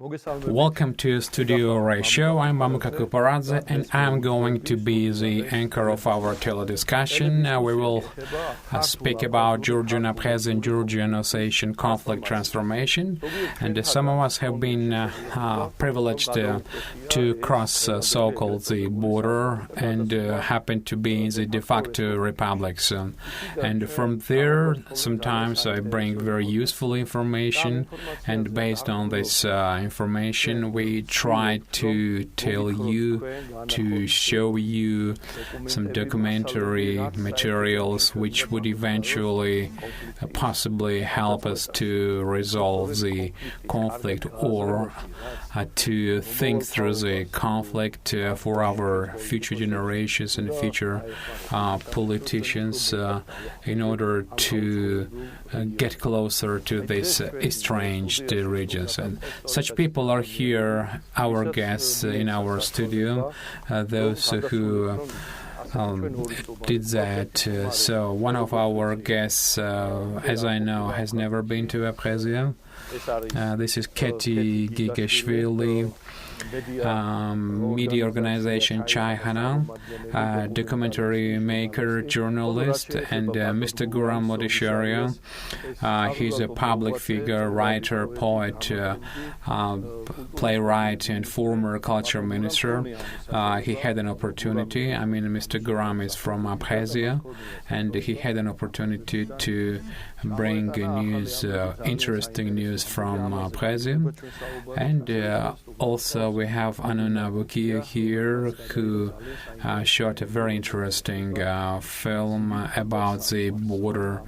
Welcome to Studio Ray Show. I'm Mamuka Kuparadze, and I'm going to be the anchor of our tele-discussion. We will speak about Georgian, Abkhazian, Georgian Ossetian conflict transformation. And some of us have been privileged to cross so-called the border and happen to be in the de facto republics. And from there, sometimes I bring very useful information, and based on this information, we try to tell you, to show you some documentary materials which would eventually possibly help us to resolve the conflict or to think through the conflict for our future generations and future politicians in order to get closer to these estranged regions. And such people are here, our guests in our studio, those who did that. So one of our guests, as I know, has never been to Abkhazia. This is Keti Gigashvili, media organization Chai Hanal, documentary maker, journalist, and Mr. Guram Odisharia. He's a public figure, writer, poet, playwright, and former culture minister. He had an opportunity. Mr. Guram is from Abkhazia, and he had an opportunity to bring news, interesting news from Abkhazia. And also we have Anuna Bukia here, who shot a very interesting film about the border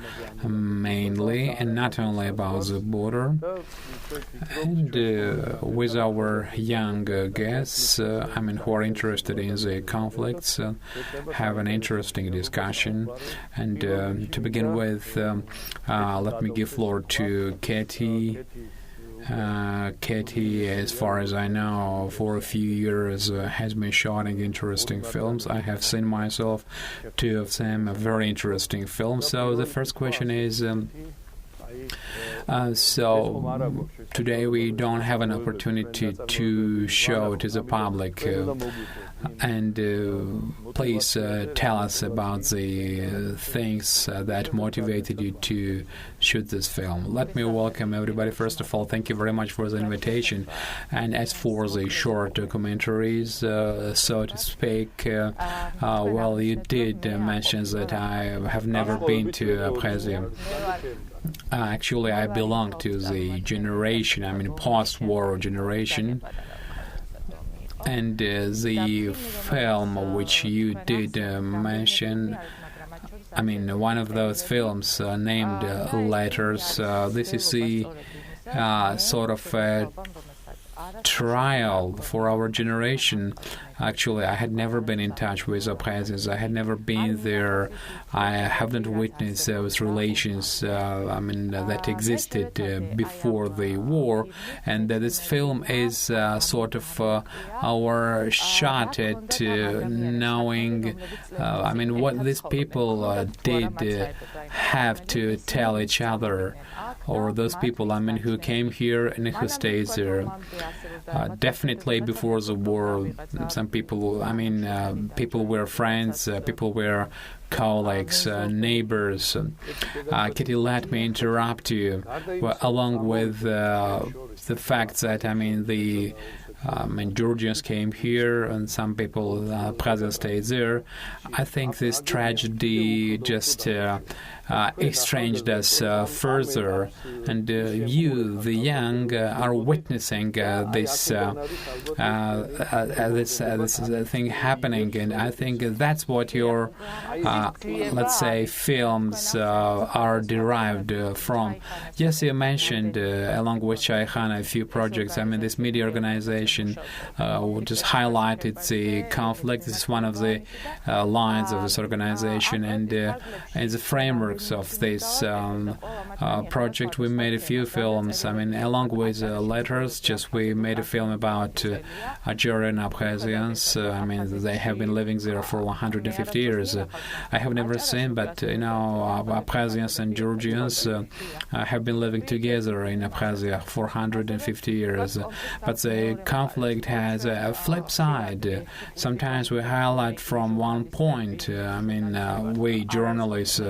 mainly, and not only about the border. And with our young guests, who are interested in the conflicts, have an interesting discussion. And to begin with, let me give floor to Keti. Keti, as far as I know, for a few years has been shooting interesting films. I have seen myself 2 of them, very interesting films. So the first question is, so today we don't have an opportunity to show to the public. And please tell us about the things that motivated you to shoot this film. Let me welcome everybody. First of all, thank you very much for the invitation. And as for the short documentaries, so to speak, well, you did mention that I have never been to Abkhazia. Actually, I belong to the generation, post-war generation. And the film which you did mention, one of those films named Letters, this is the sort of trial for our generation. Actually, I had never been in touch with Abkhazians. I had never been there. I haven't witnessed those relations that existed before the war. And this film is sort of our shot at knowing what these people did have to tell each other, or those people who came here and who stayed there. Definitely before the war, some people, people were friends, people were colleagues, neighbors. Keti, let me interrupt you. Well, along with the fact that, the Georgians came here and some people present stayed there, I think this tragedy just estranged us further, and you, the young, are witnessing this thing happening, and I think that's what your, let's say, films are derived from. Yes, you mentioned, along with Shaykhana, a few projects. This media organization just highlighted the conflict. This is one of the lines of this organization, and the frameworks of this project, we made a few films. I mean, along with letters, just we made a film about Georgian Abkhazians. I mean, they have been living there for 150 years. I have never seen, but Abkhazians and Georgians have been living together in Abkhazia for 150 years. But the conflict has a flip side. Sometimes we highlight from one point. We journalists,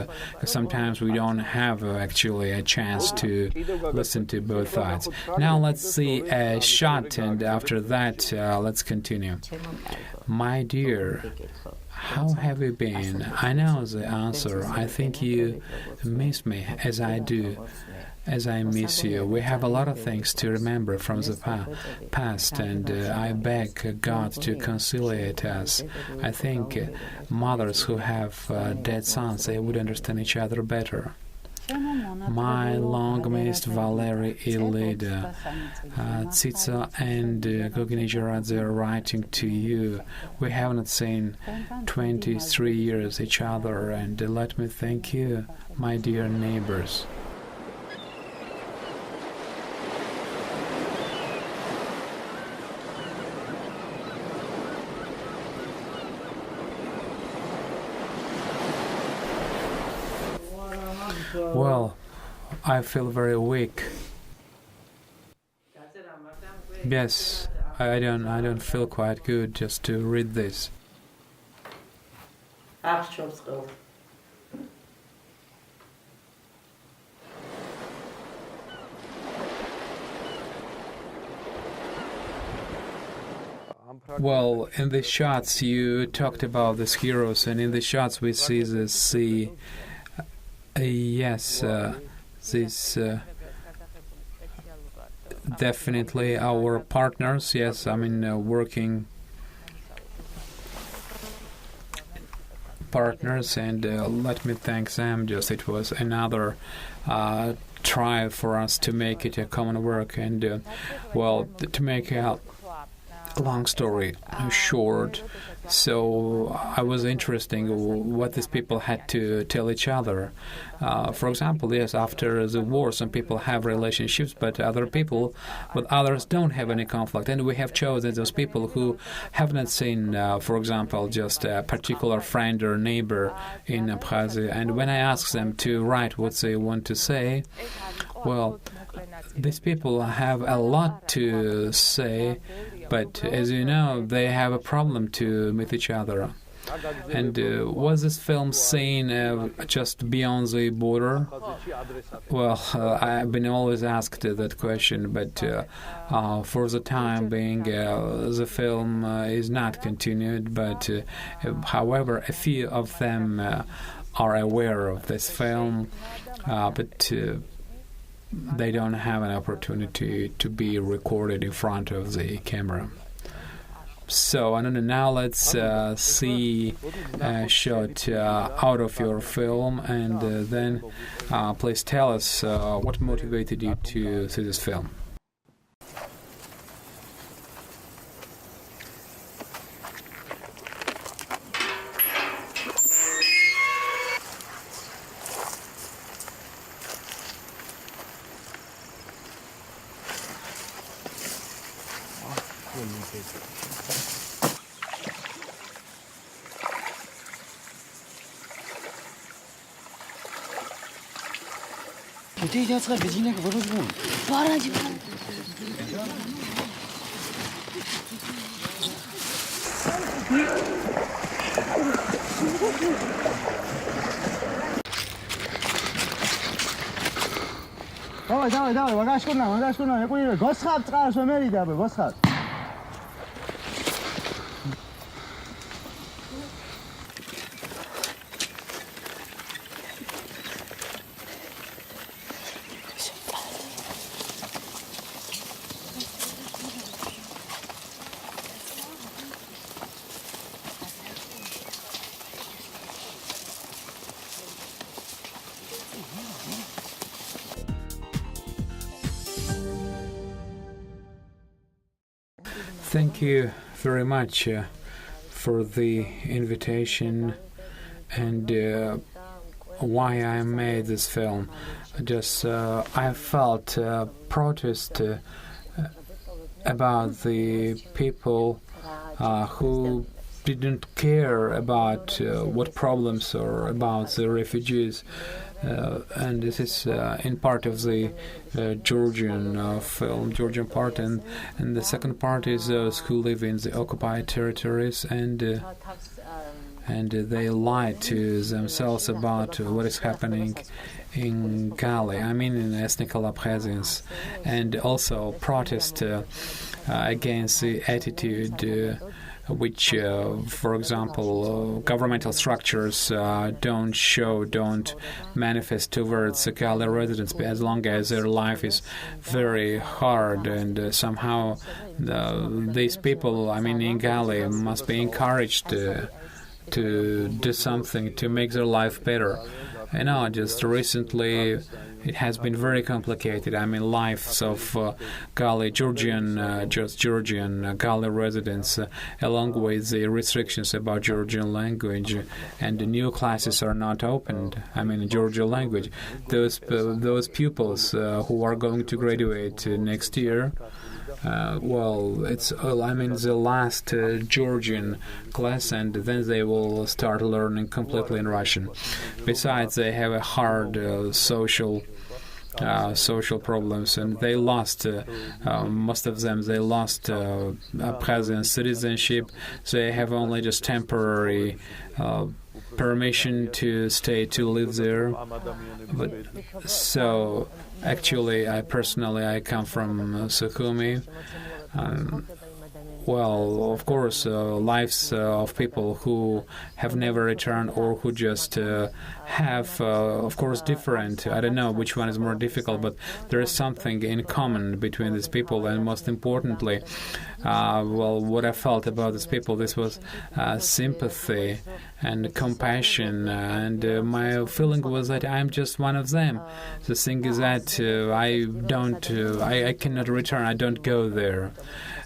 sometimes we don't have actually a chance to listen to both sides. Now let's see a shot, and after that, let's continue. My dear, how have you been? I know the answer. I think you miss me as I do. As I miss you. We have a lot of things to remember from the past, and I beg God to conciliate us. I think mothers who have dead sons, they would understand each other better. My long-missed Valery Ilida, Tsitsa and Keti Gigashvili are writing to you. We haven't seen 23 years each other, and let me thank you, my dear neighbors. Well, I feel very weak. Yes, I don't feel quite good just to read this. Well, in the shots you talked about these heroes, and in the shots we see the sea. Yes, this definitely our partners. Yes, working partners, and let me thank them. Just it was another try for us to make it a common work, and to make a long story short. So I was interesting what these people had to tell each other. For example, yes, after the war, some people have relationships, but others don't have any conflict. And we have chosen those people who have not seen, for example, just a particular friend or neighbor in Abkhazia. And when I ask them to write what they want to say, well, these people have a lot to say, but as you know, they have a problem to meet each other. And was this film seen just beyond the border? Well, I've been always asked that question, but for the time being, the film is not continued. But however, a few of them are aware of this film, but they don't have an opportunity to be recorded in front of the camera. So, Anuna, now let's see a shot out of your film, and then please tell us what motivated you to see this film. Давай, вагаш кунам, я куни гос хаб тqarsh мерида бе, гос хаб. Thank you very much for the invitation, and why I made this film. Just I felt protest about the people who didn't care about what problems are about the refugees. And this is in part of the Georgian film, Georgian part, and the second part is those who live in the occupied territories, and they lie to themselves about what is happening in Gali, I mean in ethnic Abkhazians, and also protest against the attitude which, for example, governmental structures don't manifest towards the Gali residents as long as their life is very hard, and somehow these people, I mean, in Gali, must be encouraged to do something to make their life better. Just recently it has been very complicated. I mean, lives of Gali Georgian Gali residents, along with the restrictions about Georgian language, and the new classes are not opened. I mean, in Georgian language, those pupils who are going to graduate next year. It's the last Georgian class, and then they will start learning completely in Russian. Besides, they have a hard social problems, and they lost most of them. They lost Abkhazian citizenship. They have only just temporary permission to live there. But so actually, I come from Sukhumi. Of course, lives of people who have never returned or who just have, of course, different. I don't know which one is more difficult, but there is something in common between these people, and most importantly, what I felt about these people, this was sympathy and compassion, and my feeling was that I'm just one of them. The thing is that I cannot return. I don't go there.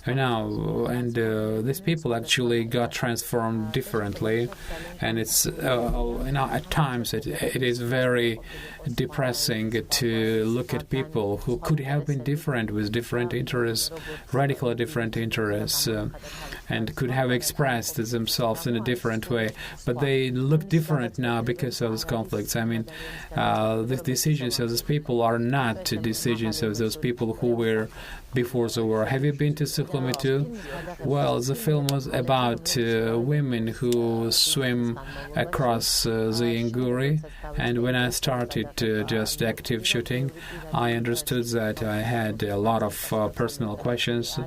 These people actually got transformed differently, and it's at times it is very depressing to look at people who could have been different with different interests, radically different interests, and could have expressed themselves in a different way, but they look different now because of these conflicts. I mean, the decisions of these people are not decisions of those people who were before the war. Have you been to Sukhumi too? Well, the film was about women who swim across the Inguri, and when I started just active shooting, I understood that I had a lot of personal questions.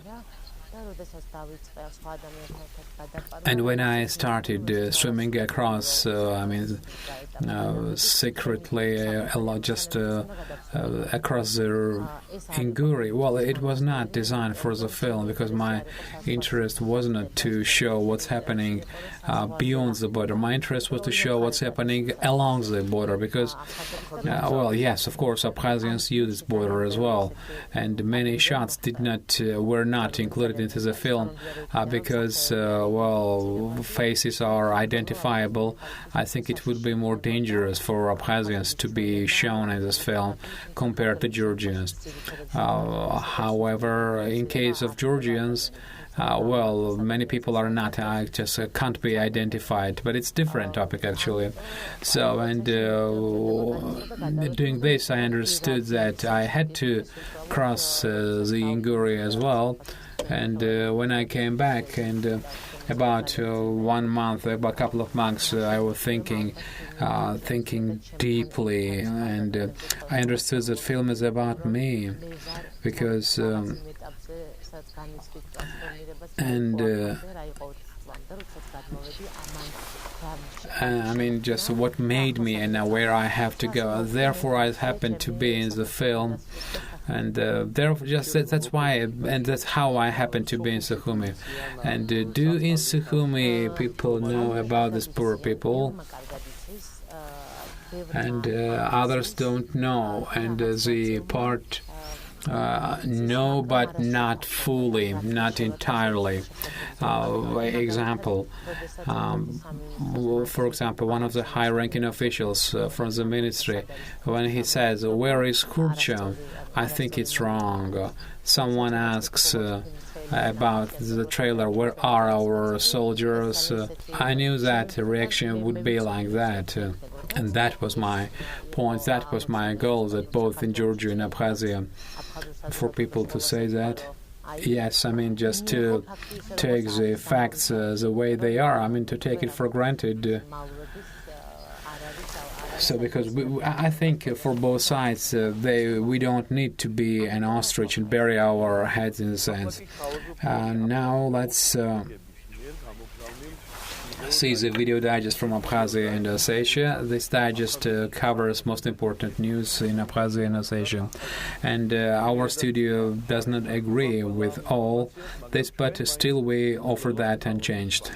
And when I started swimming across, secretly, across the Inguri, well, it was not designed for the film because my interest was not to show what's happening beyond the border. My interest was to show what's happening along the border because, yes, of course, Abkhazians use this border as well, and many shots were not included into the film because, faces are identifiable. I think it would be more dangerous for Abkhazians to be shown in this film compared to Georgians. However, in case of Georgians, many people are not. I just can't be identified, but it's different topic actually. So, and doing this, I understood that I had to cross the Inguri as well. And when I came back, and about 1 month, about a couple of months, I was thinking deeply, and I understood that film is about me, because just what made me and where I have to go. Therefore, I happened to be in the film. And that's why, and that's how I happen to be in Sukhumi. And do in Sukhumi people know about these poor people? And others don't know. And the part No, but not fully, not entirely. Example, for example, one of the high-ranking officials from the ministry, when he says, "Where is Kurcha?" I think it's wrong. Someone asks about the trailer, "Where are our soldiers?" I knew that the reaction would be like that. And that was my point, that was my goal, that both in Georgia and Abkhazia, for people to say that. Yes, I mean, just to take the facts the way they are, I mean, to take it for granted. So, because I think for both sides, we don't need to be an ostrich and bury our heads in the sand. Now let's see the video digest from Abkhazia and Ossetia. This digest covers most important news in Abkhazia and Ossetia. And our studio does not agree with all this, but still we offer that unchanged.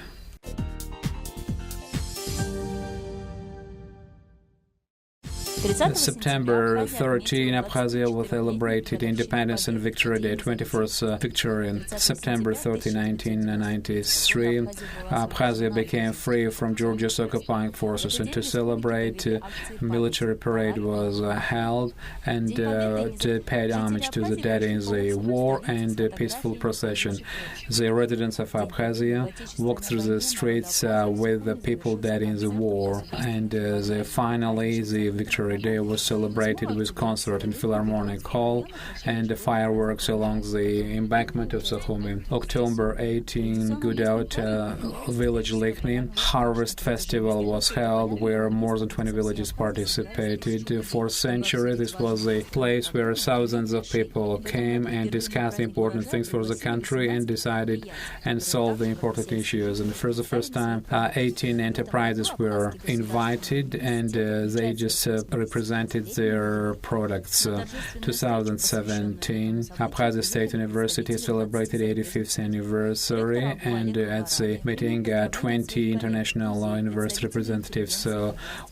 September 13, Abkhazia will celebrate its independence and victory day, 21st victory. September 30, 1993, Abkhazia became free from Georgia's occupying forces, and to celebrate, a military parade was held and paid homage to the dead in the war and a peaceful procession. The residents of Abkhazia walked through the streets with the people dead in the war, and finally the victory day was celebrated with concert in Philharmonic Hall and fireworks along the embankment of Sukhumi. October 18, Gudot village Likhny Harvest Festival was held, where more than 20 villages participated. For a century, this was a place where thousands of people came and discussed important things for the country and decided and solved the important issues. And for the first time, 18 enterprises were invited, and they just represented their products. 2017, Abkhazia State University celebrated 85th anniversary, and at the meeting, 20 international university representatives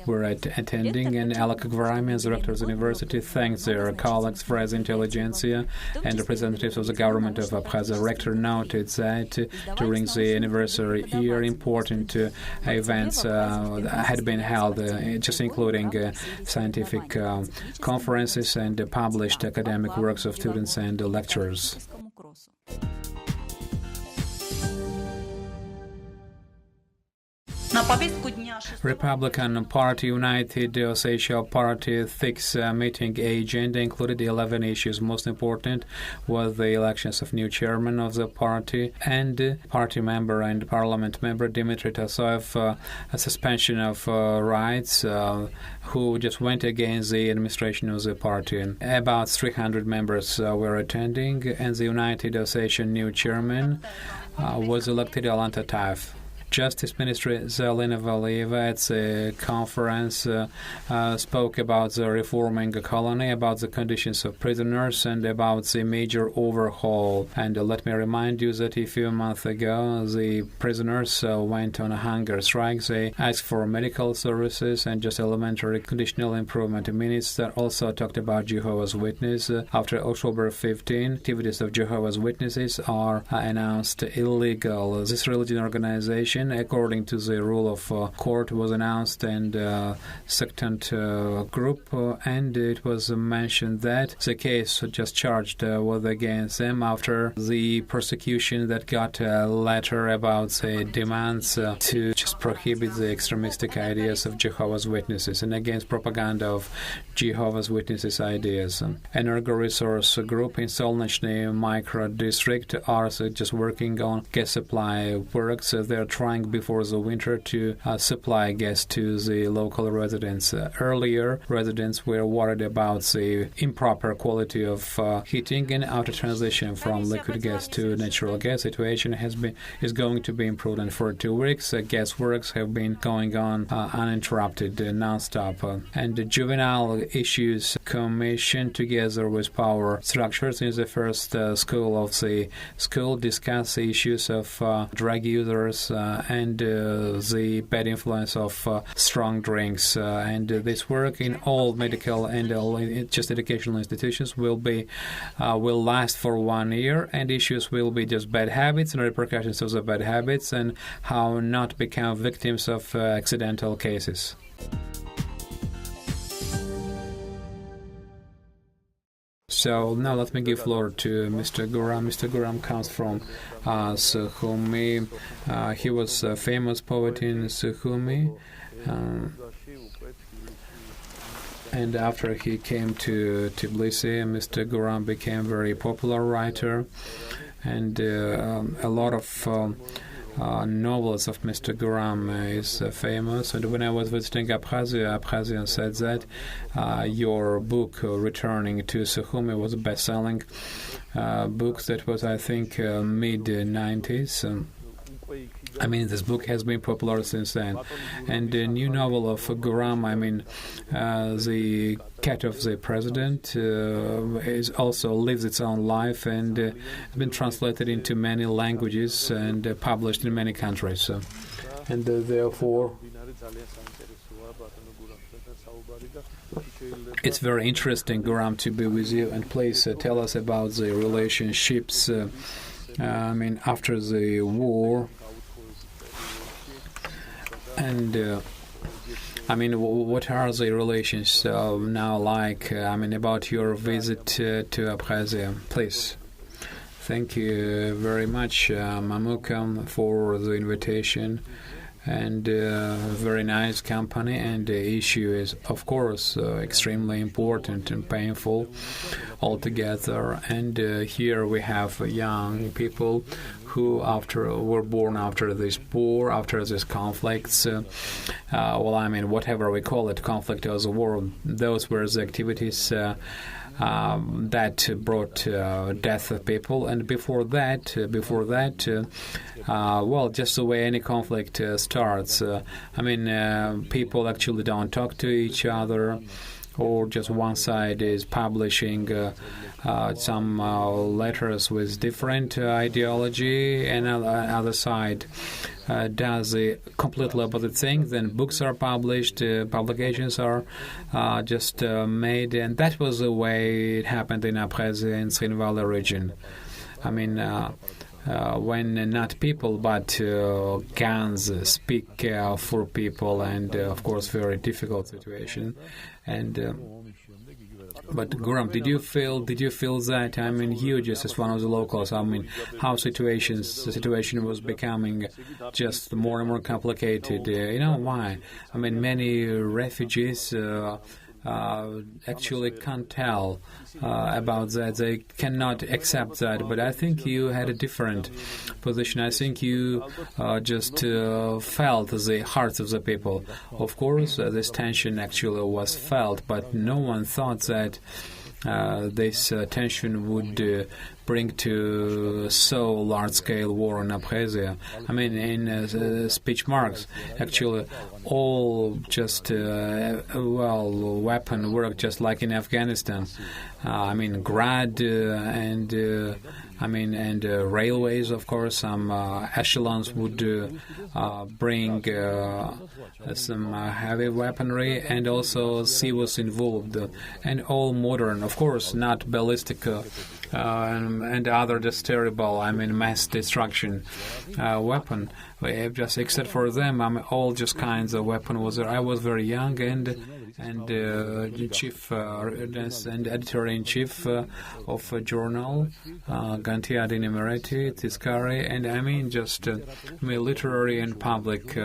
were attending, and Alek Gvaramian, the rector of the university, thanked their colleagues, friends, intelligentsia, and representatives of the government of Abkhazia. The rector noted that during the anniversary year, important events had been held, just including scientific conferences and published academic works of students and lecturers. Republican Party United Ossetia Party Thick's meeting agenda included 11 issues. Most important was the elections of new chairman of the party and party member and parliament member Dmitry Tasoyev, a suspension of rights, who just went against the administration of the party. About 300 members were attending, and the United Ossetia new chairman was elected Alan Tatayev. Justice Ministry Zalina Valieva at the conference spoke about the reforming colony, about the conditions of prisoners, and about the major overhaul. And let me remind you that a few months ago, the prisoners went on a hunger strike. They asked for medical services and just elementary conditional improvement. The minister also talked about Jehovah's Witnesses. After October 15, activities of Jehovah's Witnesses are announced illegal. This religion organization, according to the rule of court, was announced and second group, and it was mentioned that the case just charged was against them after the prosecution that got a letter about the demands to just prohibit the extremistic ideas of Jehovah's Witnesses and against propaganda of Jehovah's Witnesses ideas. Energo Resource Group in Solnechny micro district are just working on gas supply works. They're trying before the winter to supply gas to the local residents. Earlier, residents were worried about the improper quality of heating, and after transition from liquid gas to natural gas, situation is going to be improved. And for 2 weeks, gas works have been going on uninterrupted, non-stop. And the Juvenile Issues Commission, together with power structures in the first school of the school, discuss the issues of drug users and the bad influence of strong drinks. And this work in all medical and all just educational institutions will last for 1 year, and issues will be just bad habits and repercussions of the bad habits and how not become victims of accidental cases. So now let me give floor to Mr. Guram. Mr. Guram comes from Sukhumi. He was a famous poet in Sukhumi. And after he came to Tbilisi, Mr. Guram became a very popular writer. And a lot of novels of Mr. Guram is famous. And when I was visiting Abkhazia, Abkhazian said that your book, Returning to Sukhumi, was a best-selling book. That was, I think, mid-90s. I mean, this book has been popular since then. And the new novel of Guram, I mean, The Cat of the President, is also lives its own life and has been translated into many languages and published in many countries. And therefore, it's very interesting, Guram, to be with you. And please tell us about the relationships, I mean, after the war. And I mean, what are the relations now like? I mean, about your visit to Abkhazia, please. Thank you very much, Mamuka, for the invitation. And very nice company, and the issue is, of course, extremely important and painful altogether. And here we have young people who were born after this war, after these conflicts. Well, I mean, whatever we call it, conflict or the war, those were the activities that brought death of people. And before that, well, just the way any conflict starts. I mean, people actually don't talk to each other, or just one side is publishing some letters with different ideology, and other side does the completely opposite thing. Then books are published, publications are just made, and that was the way it happened in Abkhazia and Tskhinvali region. I mean, when not people but guns speak for people, and of course very difficult situation. And but Guram, did you feel that? I mean, you just as one of the locals, I mean, how the situation was becoming just more and more complicated. You know why? I mean, many refugees actually can't tell about that. They cannot accept that. But I think you had a different position. I think you just felt the hearts of the people. Of course, this tension actually was felt, but no one thought that this tension would bring to so large-scale war in Abkhazia. I mean, in speech marks, actually, all just weapon work just like in Afghanistan. I mean, Grad and railways, of course. Some echelons would bring some heavy weaponry, and also sea was involved, and all modern, of course, not ballistic and other just terrible, I mean, mass destruction weapon. Just except for them, I mean, all just kinds of weapon was there. I was very young, and chief and editor-in-chief of a journal, Gantiadin Emirati, Tiskari, and I mean just literary and public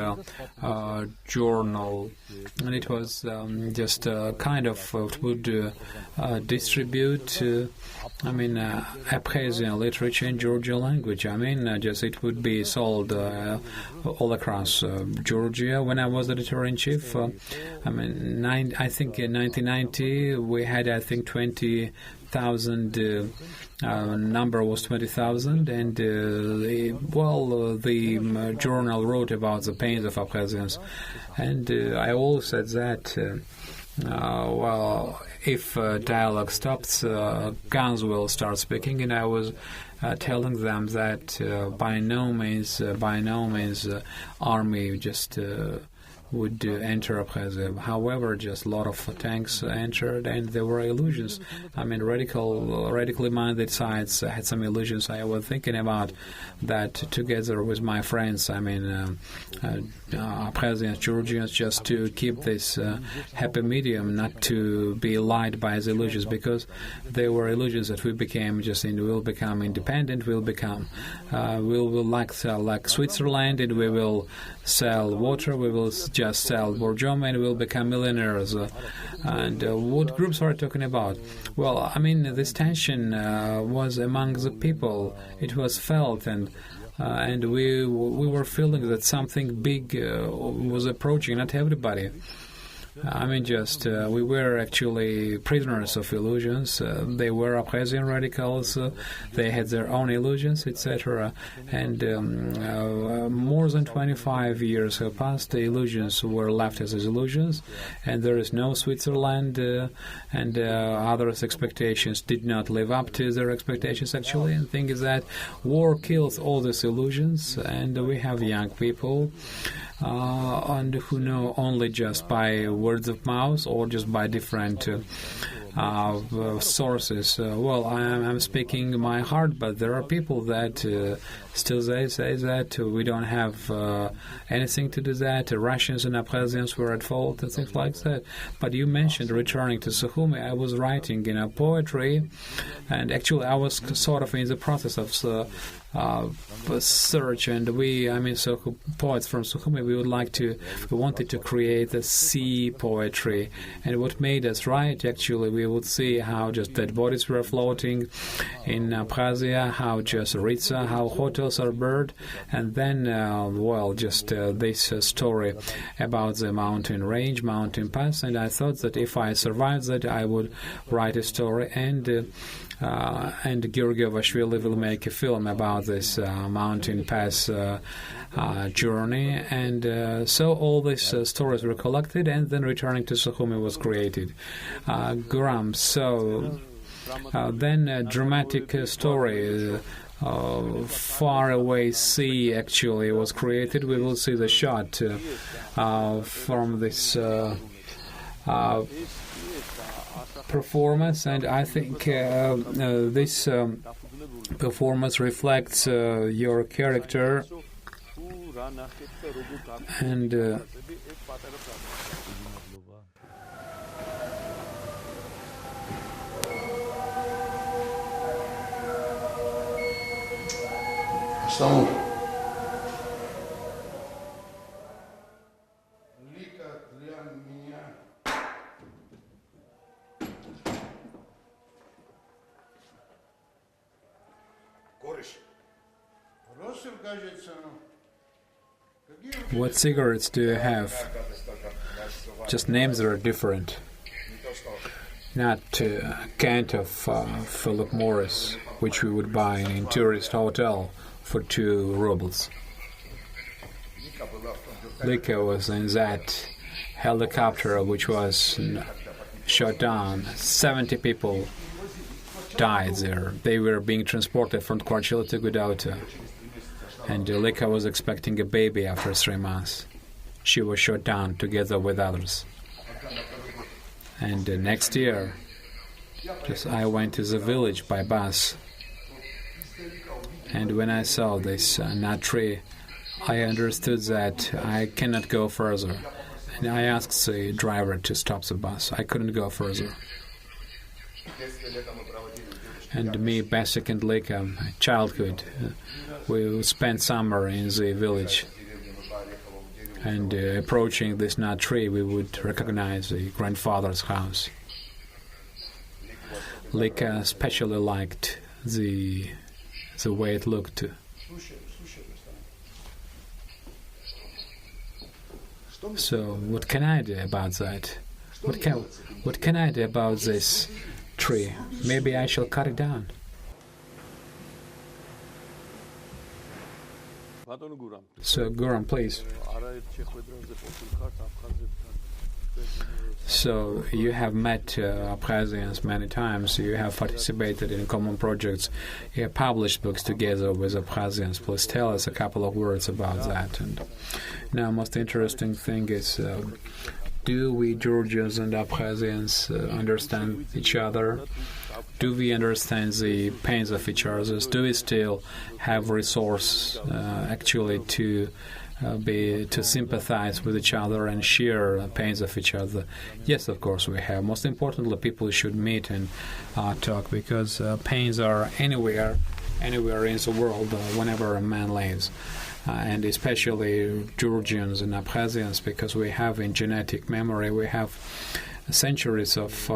journal. And it was just kind of would distribute Abkhazian literature in Georgian language. I mean, just it would be sold all across Georgia. When I was editor-in-chief, I think in 1990 we had, I think, 20,000. Number was 20,000, and the journal wrote about the pains of Abkhazians, and I always said that well, if dialogue stops, guns will start speaking, and I was telling them that by no means, army just would enter Abkhazia. However, just a lot of tanks entered, and there were illusions. I mean, radically minded sides had some illusions. I was thinking about that together with my friends. I mean, Abkhazians, Georgians, just to keep this happy medium, not to be lied by the illusions, because there were illusions that we became we'll become independent, we'll like Switzerland, and we will sell water, we will just sell Borjoma, and we'll become millionaires. And what groups are talking about? Well, I mean, this tension was among the people. It was felt, and we were feeling that something big was approaching. Not everybody. I mean, just we were actually prisoners of illusions. They were Abkhazian radicals. They had their own illusions, etc. And more than 25 years have passed. The illusions were left as illusions, and there is no Switzerland. And others' expectations did not live up to their expectations, actually. And the thing is that war kills all these illusions, and we have young people and who know only just by words of mouth or just by different sources. Well, I'm speaking my heart, but there are people that still say that we don't have anything to do that. Russians and Abkhazians were at fault and things like that. But you mentioned returning to Sukhumi. I was writing poetry, and actually I was sort of in the process of search, and poets from Sukhumi, we wanted to create a sea poetry, and what made us write, actually, we would see how just dead bodies were floating in Abkhazia, how just Ritsa, how hotels are burned, and then, this story about the mountain range, mountain pass, and I thought that if I survived that, I would write a story, and Guram Odisharia will make a film about this mountain pass journey, and so all these stories were collected, and then Returning to Sukhumi was created. Guram, so then a dramatic story, Far Away Sea actually was created. We will see the shot from this performance, and I think this performance reflects your character, and what cigarettes do you have? Just names that are different. Not a can of Philip Morris, which we would buy in a tourist hotel for 2 rubles. Liquor was in that helicopter which was shot down. 70 people died there. They were being transported from Kvarchila to Gudauta. And Lika was expecting a baby after 3 months. She was shot down together with others. And next year, I went to the village by bus. And when I saw this nut tree, I understood that I cannot go further. And I asked the driver to stop the bus. I couldn't go further. And me, Basik and Lika, childhood, we spent summer in the village. And approaching this nut tree, we would recognize the grandfather's house. Lika especially liked the way it looked. So, what can I do about that? What can I do about this tree? Maybe I shall cut it down. So, Guram, please. So you have met Abkhazians many times. You have participated in common projects. You have published books together with Abkhazians. Please tell us a couple of words about that. And now, most interesting thing is, do we Georgians and Abkhazians understand each other? Do we understand the pains of each other? Do we still have resource actually to sympathize with each other and share pains of each other? Yes, of course we have. Most importantly, people should meet and talk, because pains are anywhere in the world, whenever a man lives. And especially Georgians and Abkhazians, because we have in genetic memory, we have centuries of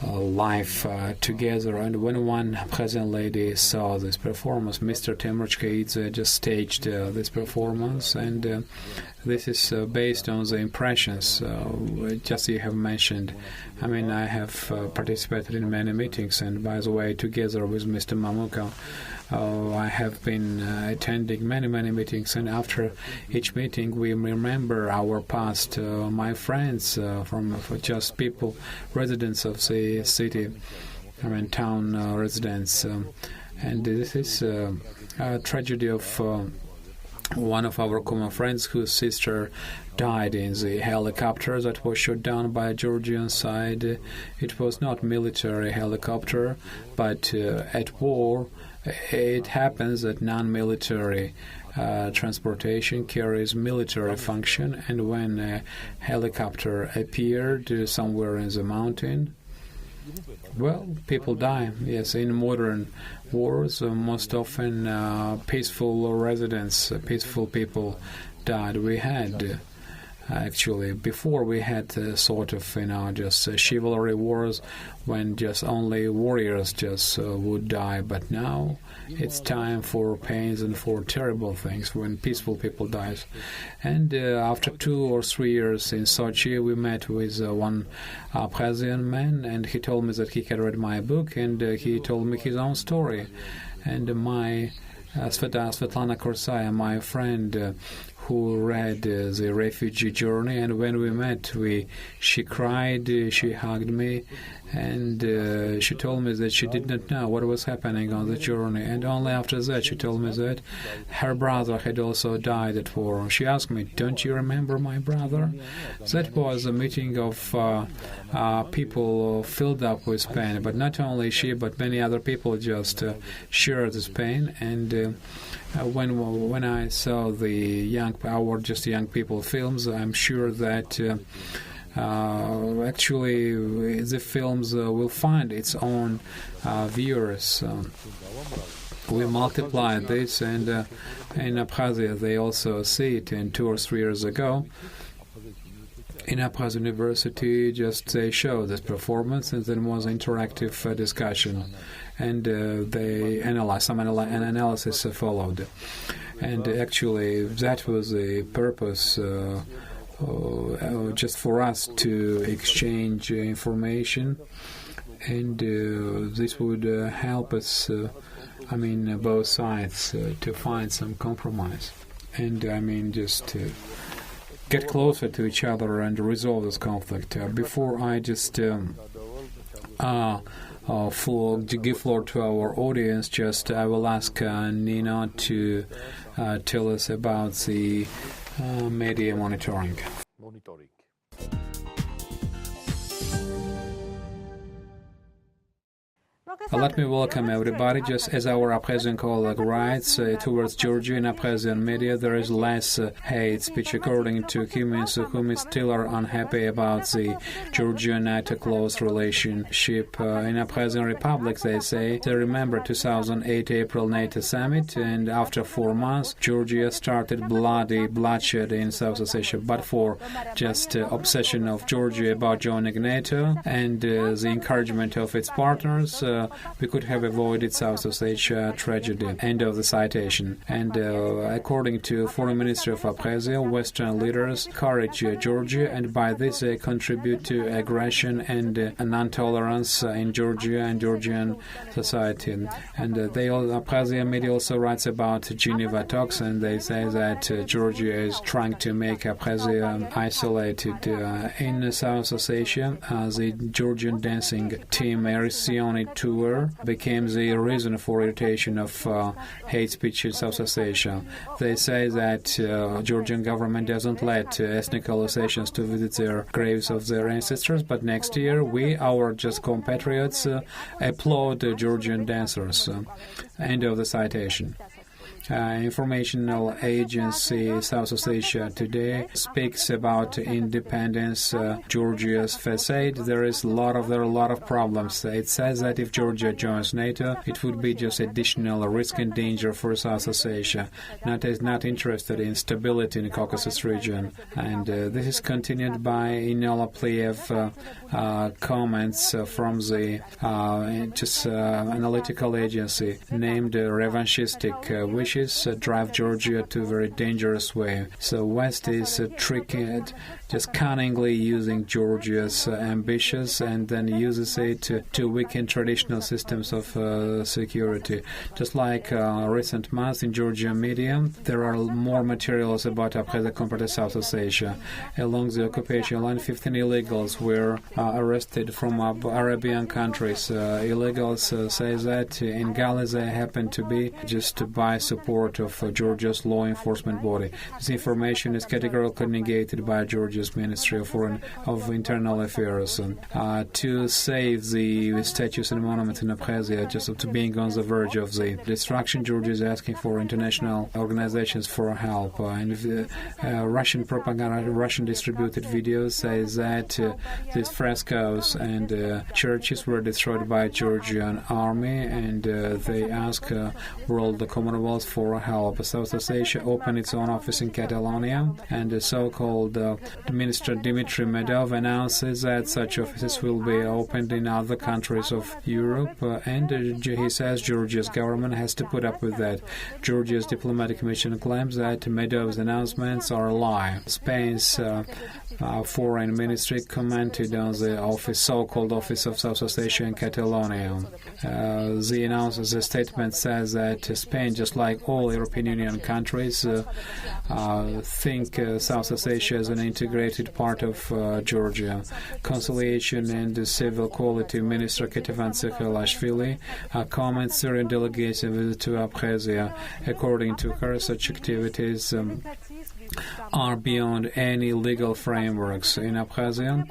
life together. And when one Abkhazian lady saw this performance, Mr. Temurchkaidze just staged this performance, and this is based on the impressions just you have mentioned. I mean, I have participated in many meetings, and by the way, together with Mr. Mamuka, I have been attending many meetings, and after each meeting we remember our past, my friends from just people, residents of the city, I mean town residents, and this is a tragedy of one of our common friends whose sister died in the helicopter that was shot down by Georgian side. It was not military helicopter, but at war it happens that non-military transportation carries military function, and when a helicopter appeared somewhere in the mountain, well, people die. Yes, in modern wars, most often peaceful residents, peaceful people died. We had actually, before we had sort of, just chivalry wars when just only warriors just would die, but now it's time for pains and for terrible things when peaceful people die. And after 2 or 3 years in Sochi, we met with one Abkhazian man, and he told me that he had read my book, and he told me his own story. And my Svetlana Kursaya, my friend, who read the refugee journey, and when we met, she cried, she hugged me, and she told me that she did not know what was happening on the journey, and only after that she told me that her brother had also died at war. She asked me, "Don't you remember my brother?" That was a meeting of people filled up with pain, but not only she, but many other people just shared this pain. And when I saw the young people films, I'm sure that actually the films will find its own viewers. We multiplied this, and in Abkhazia they also see it. And 2 or 3 years ago, in Abkhaz University, just they showed this performance, and then was interactive discussion, and they analyzed, an analysis followed. And actually that was the purpose, just for us to exchange information, and this would help us, both sides, to find some compromise, and just to get closer to each other and resolve this conflict. Before I just give floor to our audience, I will ask Nina to tell us about the media monitoring. Let me welcome everybody. Just as our Abkhazian colleague writes, towards Georgia in Abkhazian media there is less hate speech. According to Humans whom still are unhappy about the Georgia-NATO close relationship. In Abkhazian Republic, they say, they remember 2008 April NATO summit, and after 4 months, Georgia started bloodshed in South Ossetia, but for just obsession of Georgia about joining NATO and the encouragement of its partners, we could have avoided South Ossetia tragedy. End of the citation. And according to Foreign Ministry of Abkhazia, Western leaders encourage Georgia, and by this they contribute to aggression and non-tolerance in Georgia and Georgian society. And Abkhazia media also writes about Geneva talks, and they say that Georgia is trying to make Abkhazia isolated. In South Ossetia, the Georgian dancing team Erisioni tour became the reason for irritation of hate speech in South Ossetia. They say that Georgian government doesn't let ethnic Ossetians to visit their graves of their ancestors, but next year our just compatriots applaud Georgian dancers. End of the citation. Informational agency South Ossetia Today speaks about independence, Georgia's facade. There are a lot of problems. It says that if Georgia joins NATO, it would be just additional risk and danger for South Ossetia. NATO is not interested in stability in the Caucasus region, and this is continued by Inola Pliev comments from the analytical agency named revanchistic wishes drive Georgia to a very dangerous way. So West is tricking, just cunningly using Georgia's ambitions, and then uses it to weaken traditional systems of security. Just like recent months in Georgian media, there are more materials about Abkhazia compared to South Ossetia. Along the occupation line, 15 illegals were arrested from Arabian countries. Illegals say that in Galicia they happen to be just by support of Georgia's law enforcement body. This information is categorically negated by Georgia's Ministry of Internal Affairs. To save the statues and monuments in Abkhazia, just to being on the verge of the destruction, Georgia is asking for international organizations for help. And Russian propaganda, Russian distributed videos says that these frescoes and churches were destroyed by Georgian army, and they ask world Commonwealth for help. South Ossetia opened its own office in Catalonia, and the so-called Minister Dmitry Medvedev announces that such offices will be opened in other countries of Europe, and he says Georgia's government has to put up with that. Georgia's diplomatic mission claims that Medvedev's announcements are a lie. Spain's foreign ministry commented on the so-called office of South Ossetia in Catalonia. The statement says that Spain, just like all European Union countries, think South Ossetia is an integrated part of Georgia. Conciliation and Civil Quality Minister Keti Gigashvili comments Syrian delegation visit to Abkhazia. According to her, such activities are beyond any legal frameworks. In Abkhazia,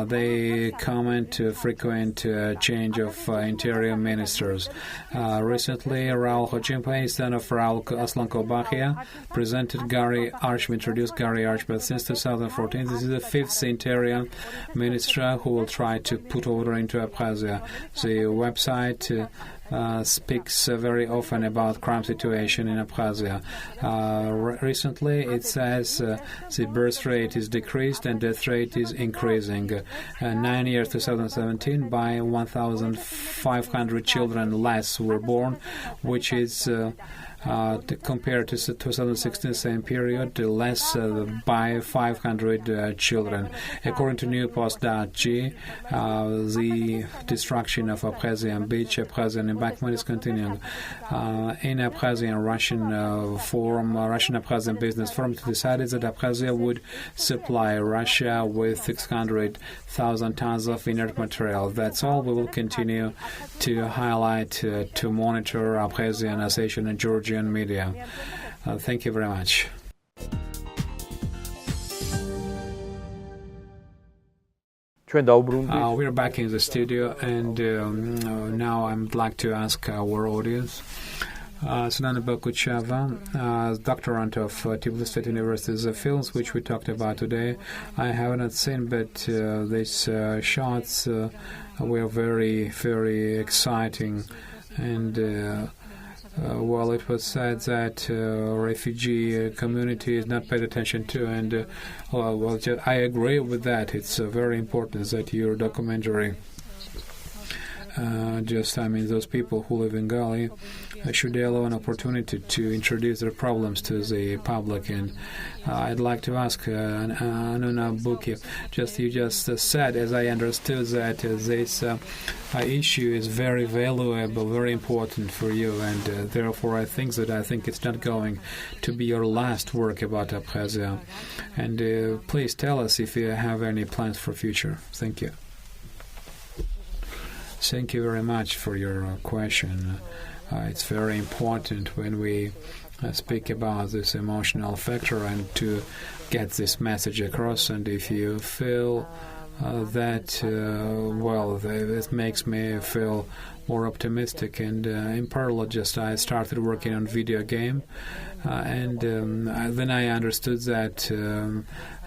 they comment to frequent change of interior ministers. Recently, Raul Hochimpa, son of Raul Aslan Kobakhia, introduced Gary Archibald. Since 2014, this is the fifth interior minister who will try to put order into Abkhazia. The website speaks very often about crime situation in Abkhazia. Recently, it says the birth rate is decreased and death rate is increasing. 9 years 2017, by 1,500 children less were born, which is compared to 2016 same period, less by 500 children. According to Newpost.g, the destruction of Abkhazian beach, Abkhazian embankment is continuing. In Abkhazian Russian forum, Russian-Abkhazian business forum, decided that Abkhazia would supply Russia with 600,000 tons of inert material. That's all. We will continue to highlight, to monitor Abkhazian, Ossetian, and Georgian media. Thank you very much. We're back in the studio, and now I'd like to ask our audience. Anuna Bukia, doctorate of Tbilisi State University's films, which we talked about today. I have not seen, but these shots were very, very exciting, and well, it was said that refugee community is not paid attention to, and I agree with that. It's very important that your documentary those people who live in Gali should allow an opportunity to introduce their problems to the public. And I'd like to ask Anuna Bukia, you just said, as I understood, that this issue is very valuable, very important for you, and therefore I think it's not going to be your last work about Abkhazia. And please tell us if you have any plans for future. Thank you. Thank you very much for your question. It's very important when we speak about this emotional factor and to get this message across. And if you feel it makes me feel more optimistic. And in parallel, I started working on video game, and then I understood that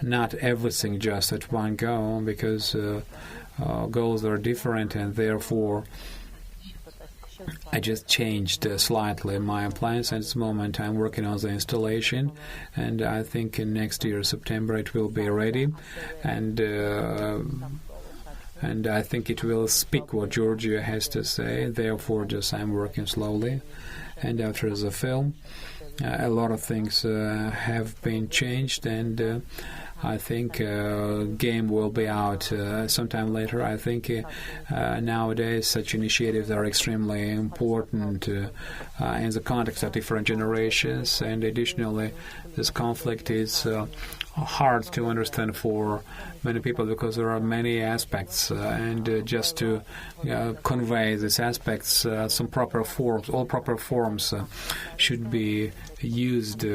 not everything just at one go, because goals are different, and therefore I just changed slightly my plans. At this moment I'm working on the installation, and I think in next year September it will be ready, and I think it will speak what Georgia has to say. Therefore I'm working slowly, and after the film a lot of things have been changed, and I think game will be out sometime later. I think nowadays such initiatives are extremely important in the context of different generations, and additionally this conflict is hard to understand for many people because there are many aspects, and just to convey these aspects, all proper forms should be used,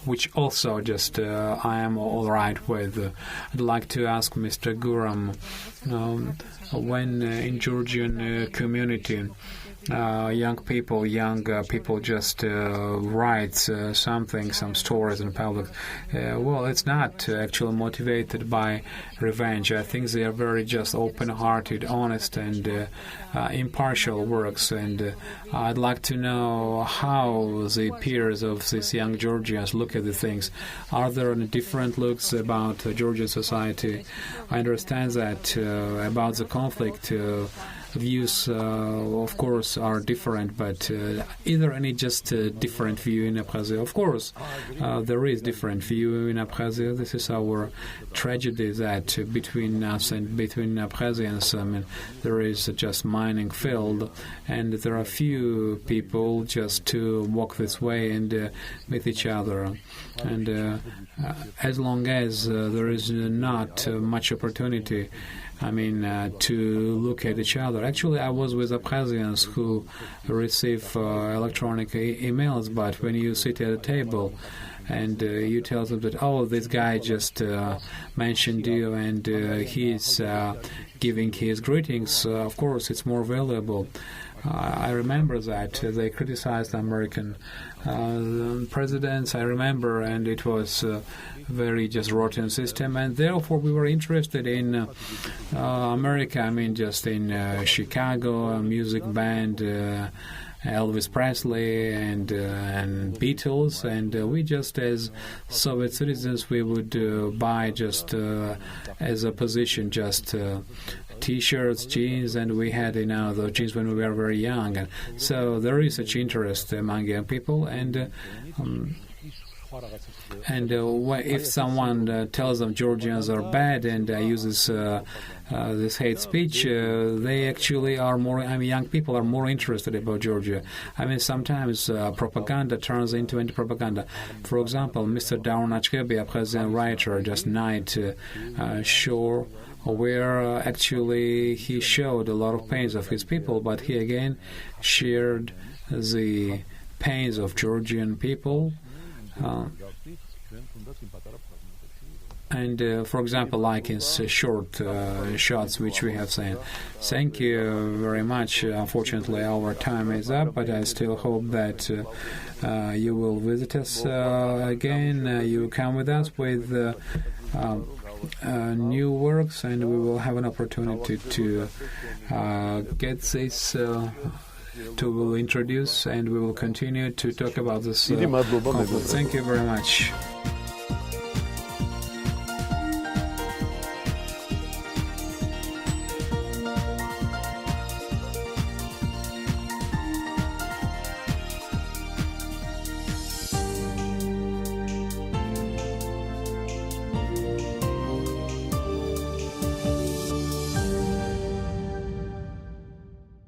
which also I am all right with. I'd like to ask Mr. Guram, when in Georgian community young people just write some stories in public, it's not actually motivated by revenge. I think they are very just open-hearted, honest, and impartial works. And I'd like to know how the peers of these young Georgians look at the things. Are there any different looks about Georgian society? I understand that about the conflict, views, of course, are different, but either any different view in Abkhazia. Of course, there is different view in Abkhazia. This is our tragedy, that between us and between Abkhazians, there is just mining field, and there are few people just to walk this way and meet each other. And as long as there is not much opportunity to look at each other. Actually, I was with Abkhazians who receive electronic emails, but when you sit at a table and you tell them that, this guy just mentioned you and he's giving his greetings, of course, it's more valuable. I remember that they criticized American presidents, I remember, and it was very rotten system, and therefore we were interested in America. In Chicago, a music band, Elvis Presley and Beatles, and we as Soviet citizens, we would buy as a position T-shirts, jeans, and we had those jeans when we were very young. And so there is such interest among young people, and if someone tells them Georgians are bad and uses this hate speech, they actually are more. Young people are more interested about Georgia. Sometimes propaganda turns into anti-propaganda. For example, Mr. Daron Achkebi, a Abkhazian writer, night show where actually he showed a lot of pains of his people, but he again shared the pains of Georgian people. For example, like in short shots which we have seen. Thank you very much. Unfortunately, our time is up, but I still hope that you will visit us again. You come with us with new works, and we will have an opportunity to get this to introduce, and we will continue to talk about this conflict. Thank you very much.